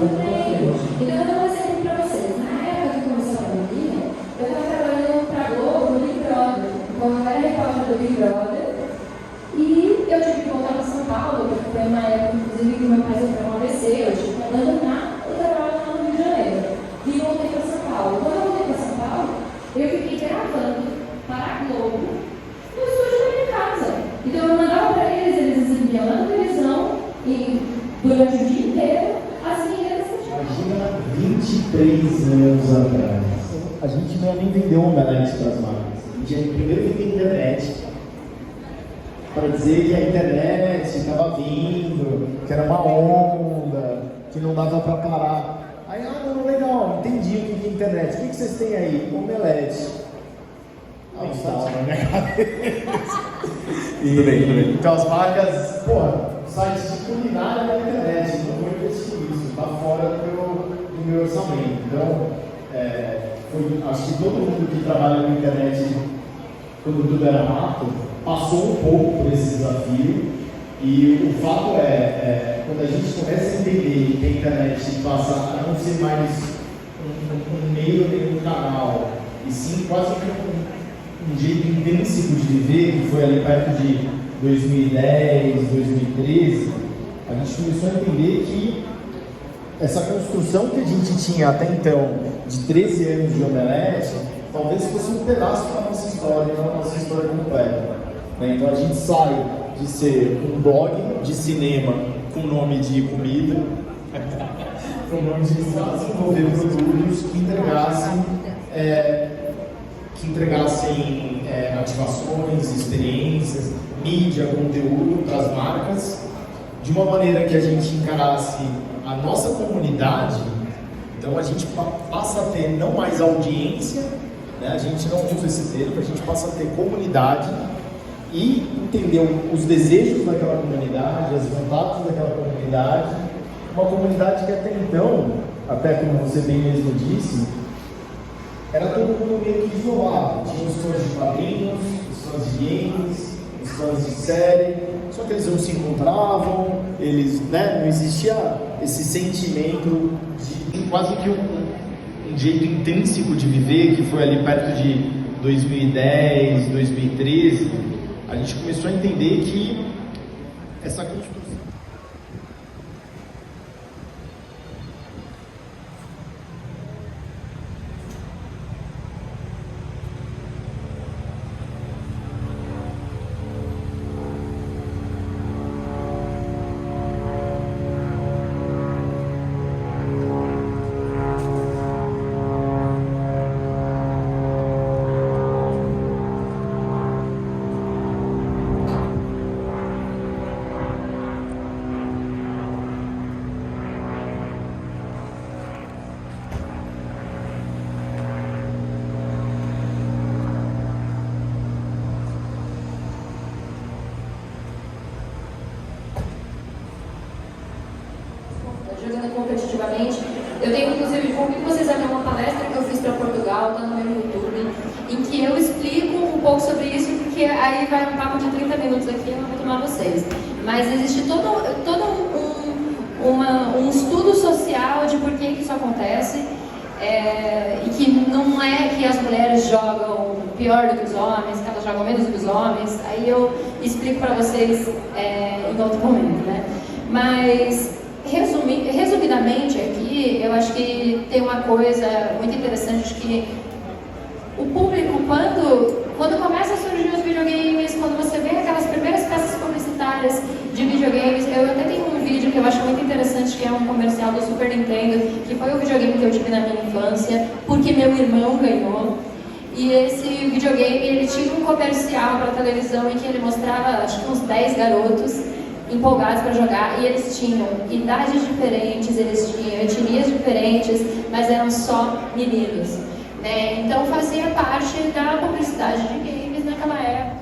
Então, eu vou dar um exemplo para vocês. Na época que começou a pandemia, eu estava trabalhando para a Globo no Big Brother. Então, eu era repórter do Big Brother. E eu tive que voltar para São Paulo, porque foi uma época, inclusive, que meu pai sofreu um AVC. Eu tive que abandonar o trabalho lá no Rio de Janeiro. E voltei para São Paulo. Quando eu voltei para São Paulo, eu fiquei gravando para a Globo no estúdio da minha casa. Então, eu mandava para eles, eles exibiam na televisão e durante o dia inteiro. Imagina 23 anos atrás. A gente não ia nem vender um omelete para as marcas. A gente ia primeiro vender internet. Para dizer que a internet estava vindo, que era uma onda, que não dava para parar. Aí, não, legal, entendi o que é internet. O que vocês têm aí? Omelete. Estava na minha cabeça. Tudo bem. Então as marcas, sites de culinária na internet, não vou investir nisso, está fora do meu orçamento. Então, acho que todo mundo que trabalha na internet, quando tudo era mato, passou um pouco por esse desafio. E o fato quando a gente começa a entender que a internet passa a não ser mais um meio nem um canal, e sim quase um jeito intrínseco de viver, que foi ali perto de 2010, 2013, a gente começou a entender que essa construção que a gente tinha até então, de 13 anos de Omelete, talvez fosse um pedaço da nossa história, da nossa história completa. Então a gente sai de ser um blog de cinema com nome de comida, com nome de desenvolver produtos que entregassem ativações, experiências, mídia, conteúdo para as marcas, de uma maneira que a gente encarasse a nossa comunidade. Então a gente passa a ter não mais audiência, né? A gente não usa esse termo, a gente passa a ter comunidade e entender os desejos daquela comunidade, as vontades daquela comunidade, uma comunidade que até então, até como você bem mesmo disse, era todo mundo meio que isolado. Tinha os fãs de quadrinhos, os fãs de games, os fãs de série, só que eles não se encontravam, eles, não existia esse sentimento de quase que um jeito intrínseco de viver, que foi ali perto de 2010, 2013, a gente começou a entender que essa construção. Jogando competitivamente. Eu tenho, inclusive, convido vocês a ver uma palestra que eu fiz para Portugal, está no meu YouTube, em que eu explico um pouco sobre isso, porque aí vai um papo de 30 minutos aqui, eu não vou tomar vocês. Mas existe todo um estudo social de por que isso acontece, e que não é que as mulheres jogam pior do que os homens, que elas jogam menos do que os homens. Aí eu explico para vocês em outro momento, né? Mas resumidamente aqui, eu acho que tem uma coisa muito interessante, que o público, quando começa a surgir os videogames, quando você vê aquelas primeiras peças publicitárias de videogames, eu até tenho um vídeo que eu acho muito interessante, que é um comercial do Super Nintendo, que foi o videogame que eu tive na minha infância, porque meu irmão ganhou. E esse videogame, ele tinha um comercial para televisão em que ele mostrava, acho que uns 10 garotos empolgados para jogar, e eles tinham idades diferentes, eles tinham etnias diferentes, mas eram só meninos, né? Então fazia parte da publicidade de games naquela época.